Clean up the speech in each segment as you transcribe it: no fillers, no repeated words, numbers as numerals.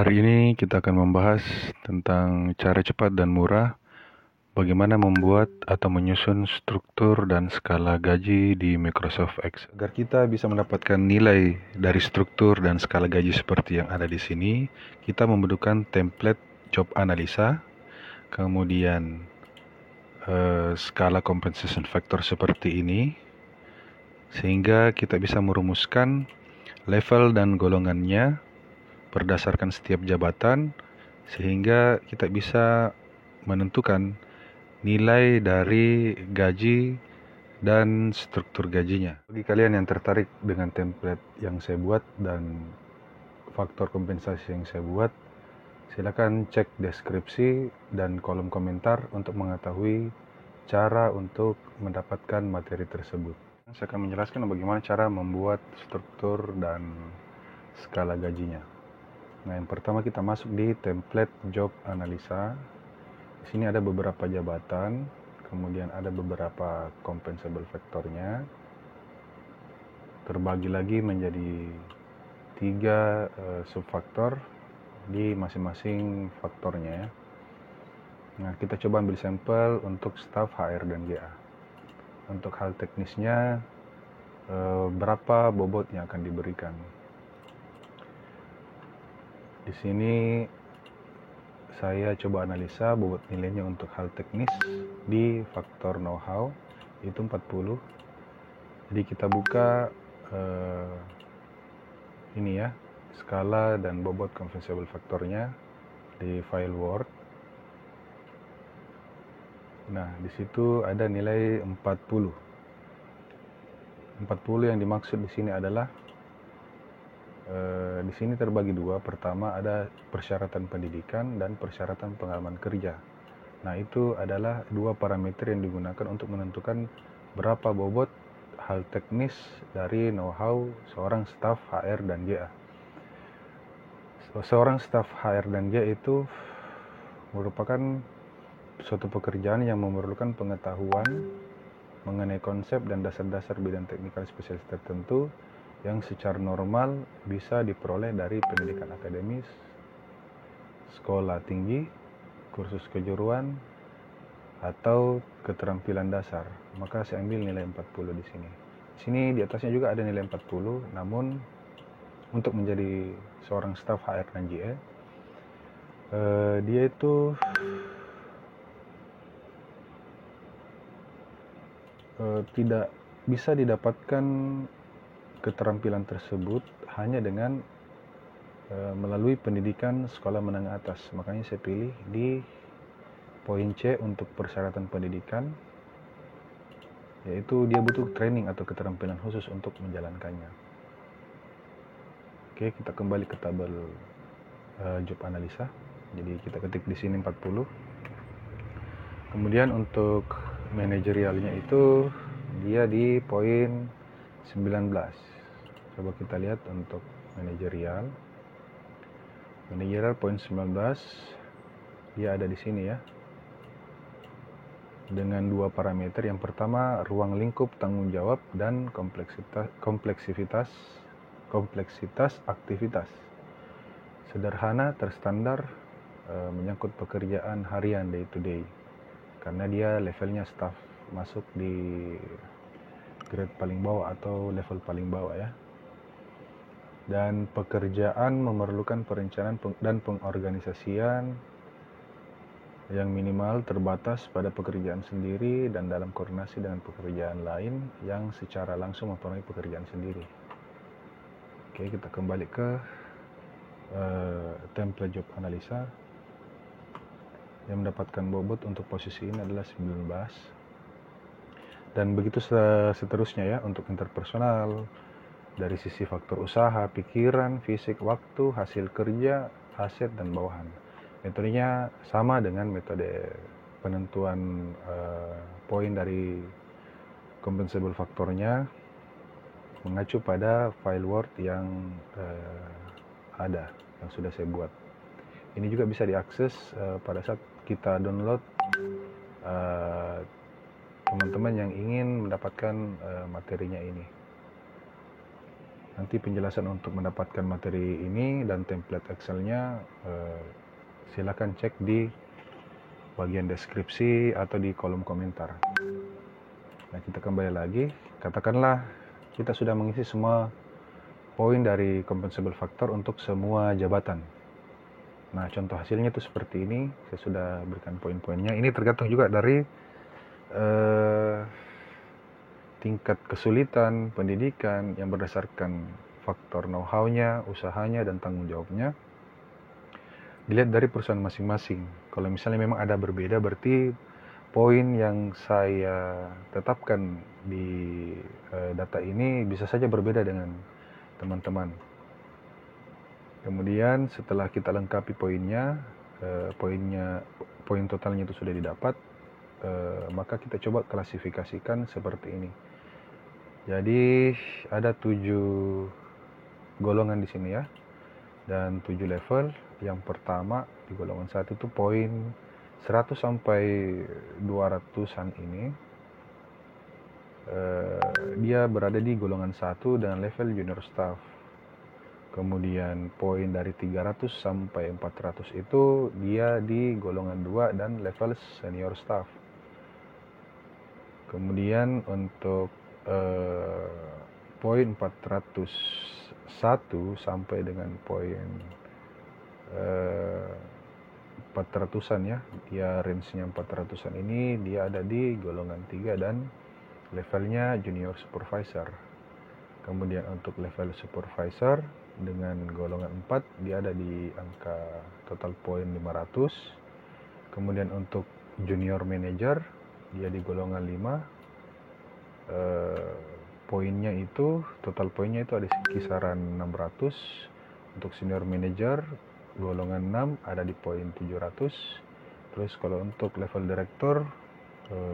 Hari ini kita akan membahas tentang cara cepat dan murah bagaimana membuat atau menyusun struktur dan skala gaji di Microsoft Excel. Agar kita bisa mendapatkan nilai dari struktur dan skala gaji seperti yang ada di sini, kita membutuhkan template job analisa, kemudian skala compensation factor seperti ini, sehingga kita bisa merumuskan level dan golongannya berdasarkan setiap jabatan, sehingga kita bisa menentukan nilai dari gaji dan struktur gajinya. Bagi kalian yang tertarik dengan template yang saya buat dan faktor kompensasi yang saya buat, silakan cek deskripsi dan kolom komentar untuk mengetahui cara untuk mendapatkan materi tersebut. Saya akan menjelaskan bagaimana cara membuat struktur dan skala gajinya. Nah, yang pertama kita masuk di template job analisa. Di sini ada beberapa jabatan, kemudian ada beberapa compensable factornya. Terbagi lagi menjadi 3 subfaktor di masing-masing faktornya. Nah, kita coba ambil sampel untuk staff HR dan GA. Untuk hal teknisnya, berapa bobot yang akan diberikan. Di sini saya coba analisa bobot nilainya untuk hal teknis di faktor know-how itu 40. Jadi kita buka ini ya, skala dan bobot compensable faktornya di file Word. Nah, di situ ada nilai 40. 40 yang dimaksud di sini adalah di sini terbagi dua. Pertama ada persyaratan pendidikan dan persyaratan pengalaman kerja. Nah, itu adalah 2 parameter yang digunakan untuk menentukan berapa bobot hal teknis dari know-how seorang staf HR dan GA. Seorang staf HR dan GA itu merupakan suatu pekerjaan yang memerlukan pengetahuan mengenai konsep dan dasar-dasar bidang teknikal spesialis tertentu yang secara normal bisa diperoleh dari pendidikan akademis, sekolah tinggi, kursus kejuruan, atau keterampilan dasar. Maka saya ambil nilai 40 di sini. Di sini di atasnya juga ada nilai 40, namun untuk menjadi seorang staf HR dan GA, dia itu tidak bisa didapatkan keterampilan tersebut hanya dengan melalui pendidikan sekolah menengah atas. Makanya saya pilih di poin C untuk persyaratan pendidikan, yaitu dia butuh training atau keterampilan khusus untuk menjalankannya. Oke, kita kembali ke tabel job analisa. Jadi kita ketik di sini 40. Kemudian untuk manajerialnya itu dia di poin 19. Coba kita lihat untuk manajerial. Manajerial poin 19 dia ada di sini ya. Dengan 2 parameter. Yang pertama ruang lingkup tanggung jawab dan kompleksitas aktivitas. Sederhana, terstandar, menyangkut pekerjaan harian day to day. Karena dia levelnya staff, masuk di grade paling bawah atau level paling bawah ya. Dan pekerjaan memerlukan perencanaan dan pengorganisasian yang minimal terbatas pada pekerjaan sendiri dan dalam koordinasi dengan pekerjaan lain yang secara langsung mempengaruhi pekerjaan sendiri. Oke, kita kembali ke template job analisa. Yang mendapatkan bobot untuk posisi ini adalah 19. Dan begitu seterusnya ya untuk interpersonal, dari sisi faktor usaha, pikiran, fisik, waktu, hasil kerja, aset, dan bawahan. Metodenya sama dengan metode penentuan poin dari compensable faktornya, mengacu pada file Word yang ada, yang sudah saya buat. Ini juga bisa diakses pada saat kita download teman-teman yang ingin mendapatkan materinya ini. Nanti penjelasan untuk mendapatkan materi ini dan template Excelnya silakan cek di bagian deskripsi atau di kolom komentar. Nah, kita kembali lagi, katakanlah kita sudah mengisi semua poin dari compensable factor untuk semua jabatan. Nah, contoh hasilnya itu seperti ini. Saya sudah berikan poin-poinnya. Ini tergantung juga dari tingkat kesulitan pendidikan yang berdasarkan faktor know-how-nya, usahanya, dan tanggung jawabnya. Dilihat dari perusahaan masing-masing. Kalau misalnya memang ada berbeda, berarti poin yang saya tetapkan di data ini bisa saja berbeda dengan teman-teman. Kemudian setelah kita lengkapi poinnya, poin totalnya itu sudah didapat, maka kita coba klasifikasikan seperti ini. Jadi ada 7 golongan di sini ya, dan 7 level. Yang pertama di golongan 1 itu poin 100 sampai 200-an ini, dia berada di golongan 1 dengan level junior staff. Kemudian poin dari 300 sampai 400 itu dia di golongan 2 dan level senior staff. Kemudian untuk poin 401 sampai dengan poin 400-an ya, dia range-nya 400-an ini dia ada di golongan 3 dan levelnya junior supervisor. Kemudian untuk level supervisor dengan golongan 4 dia ada di angka total poin 500. Kemudian untuk junior manager dia di golongan 5. Poinnya itu, total poinnya itu ada kisaran 600. Untuk senior manager golongan 6 ada di poin 700. Terus kalau untuk level director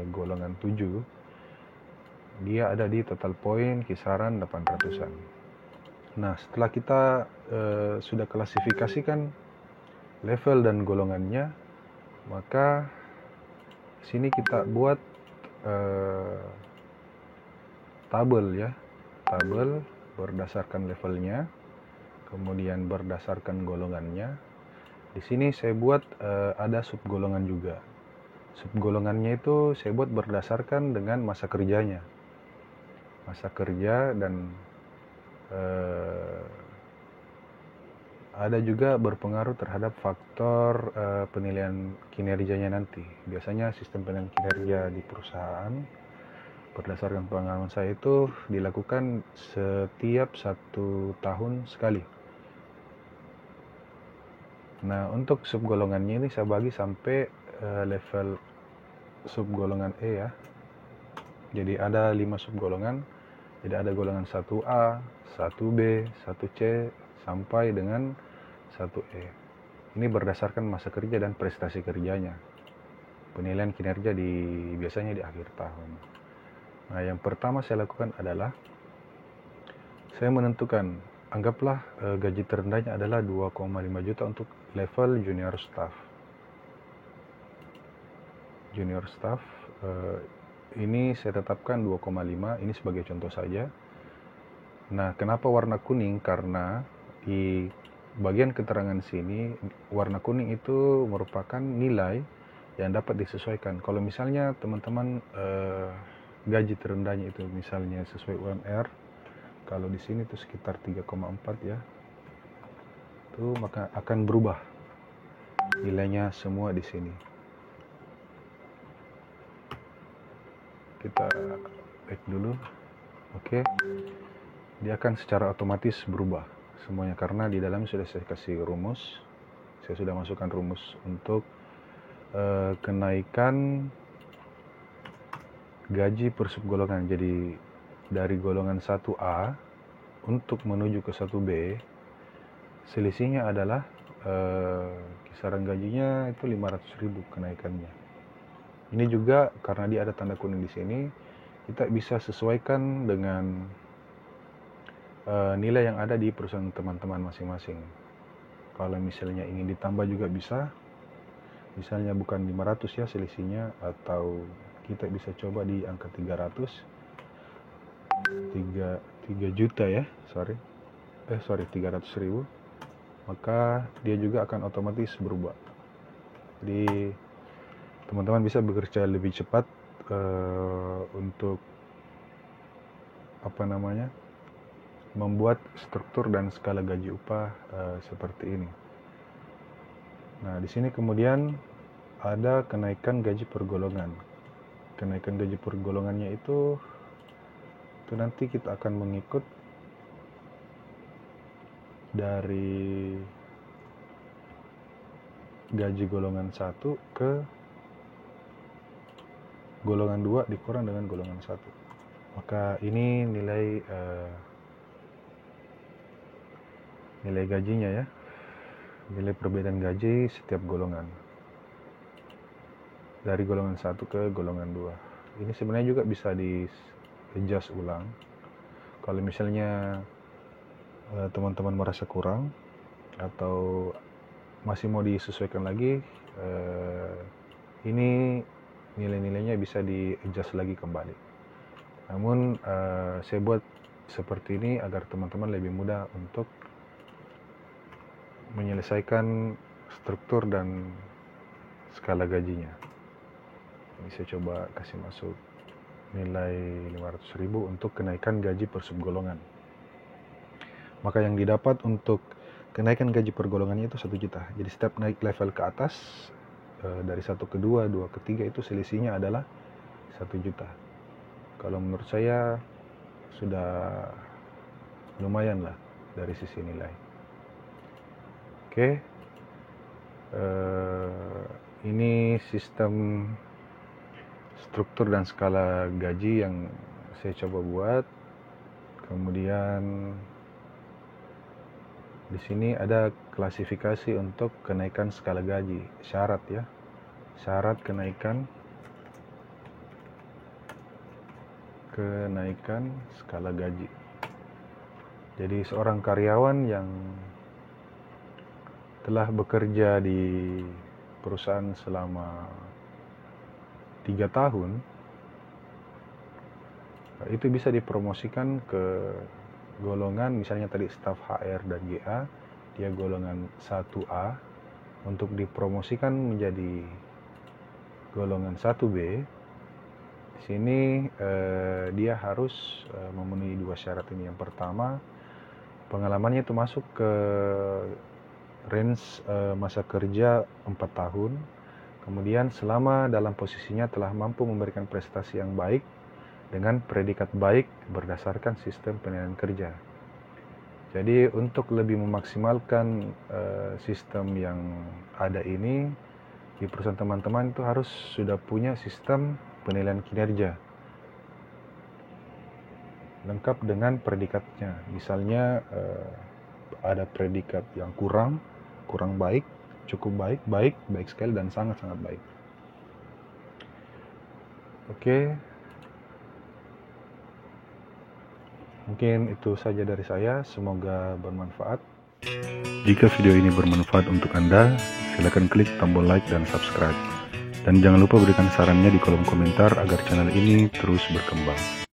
golongan 7 dia ada di total poin kisaran 800-an. Nah, setelah kita sudah klasifikasikan level dan golongannya, maka sini kita buat tabel ya, tabel berdasarkan levelnya, kemudian berdasarkan golongannya. Di sini saya buat ada subgolongan juga. Subgolongannya itu saya buat berdasarkan dengan masa kerjanya. Masa kerja dan ada juga berpengaruh terhadap faktor penilaian kinerjanya nanti. Biasanya sistem penilaian kinerja di perusahaan berdasarkan pengalaman saya itu dilakukan setiap 1 tahun sekali. Nah, untuk subgolongannya ini saya bagi sampai level subgolongan E ya. Jadi ada 5 subgolongan. Jadi ada golongan 1A, 1B, 1C, sampai dengan 1E. Ini berdasarkan masa kerja dan prestasi kerjanya. Penilaian kinerja biasanya di akhir tahun. Nah, yang pertama saya lakukan adalah saya menentukan, anggaplah gaji terendahnya adalah 2,5 juta untuk level junior staff. Junior staff ini saya tetapkan 2,5, ini sebagai contoh saja. Nah, kenapa warna kuning? Karena di bagian keterangan sini warna kuning itu merupakan nilai yang dapat disesuaikan. Kalau misalnya teman-teman gaji terendahnya itu misalnya sesuai UMR, kalau di sini itu sekitar 3,4 ya, itu maka akan berubah nilainya semua di sini. Kita back dulu. Oke. Dia akan secara otomatis berubah semuanya karena di dalam sudah saya kasih rumus. Saya sudah masukkan rumus untuk kenaikan gaji per subgolongan. Jadi dari golongan 1A untuk menuju ke 1B, selisihnya adalah kisaran gajinya itu 500.000 kenaikannya. Ini juga karena dia ada tanda kuning di sini, kita bisa sesuaikan dengan nilai yang ada di perusahaan teman-teman masing-masing. Kalau misalnya ingin ditambah juga bisa, misalnya bukan 500 ya selisihnya, atau kita bisa coba di angka 300 3 juta ya, 300.000, maka dia juga akan otomatis berubah. Jadi teman-teman bisa bekerja lebih cepat untuk membuat struktur dan skala gaji upah seperti ini. Nah, di sini kemudian ada kenaikan gaji per golongan. Kenaikan gaji per golongannya itu nanti kita akan mengikut dari gaji golongan 1 ke golongan 2 dikurang dengan golongan 1. Maka ini nilai gajinya ya. Nilai perbedaan gaji setiap golongan. Dari golongan 1 ke golongan 2. Ini sebenarnya juga bisa di-adjust ulang. Kalau misalnya teman-teman merasa kurang atau masih mau disesuaikan lagi, ini nilai-nilainya bisa di-adjust lagi kembali. Namun saya buat seperti ini agar teman-teman lebih mudah untuk menyelesaikan struktur dan skala gajinya. Ini saya coba kasih masuk nilai 500.000 untuk kenaikan gaji per subgolongan. Maka yang didapat untuk kenaikan gaji per golongannya itu 1 juta. Jadi setiap naik level ke atas, dari 1 ke 2, 2 ke 3 itu selisihnya adalah 1 juta. Kalau menurut saya sudah lumayan lah dari sisi nilai. Oke. Ini sistem struktur dan skala gaji yang saya coba buat. Kemudian di sini ada klasifikasi untuk kenaikan skala gaji, syarat ya. Syarat kenaikan skala gaji. Jadi seorang karyawan yang telah bekerja di perusahaan selama 3 tahun, itu bisa dipromosikan ke golongan, misalnya tadi staf HR dan GA, dia golongan 1A, untuk dipromosikan menjadi golongan 1B. Di sini dia harus memenuhi 2 syarat ini. Yang pertama, pengalamannya itu masuk ke range masa kerja 4 tahun. Kemudian selama dalam posisinya telah mampu memberikan prestasi yang baik dengan predikat baik berdasarkan sistem penilaian kerja. Jadi untuk lebih memaksimalkan sistem yang ada ini, di perusahaan teman-teman itu harus sudah punya sistem penilaian kinerja lengkap dengan predikatnya. Misalnya ada predikat yang kurang baik, cukup baik, baik sekali, dan sangat-sangat baik. Oke. Mungkin itu saja dari saya, semoga bermanfaat. Jika video ini bermanfaat untuk Anda, silakan klik tombol like dan subscribe. Dan jangan lupa berikan sarannya di kolom komentar agar channel ini terus berkembang.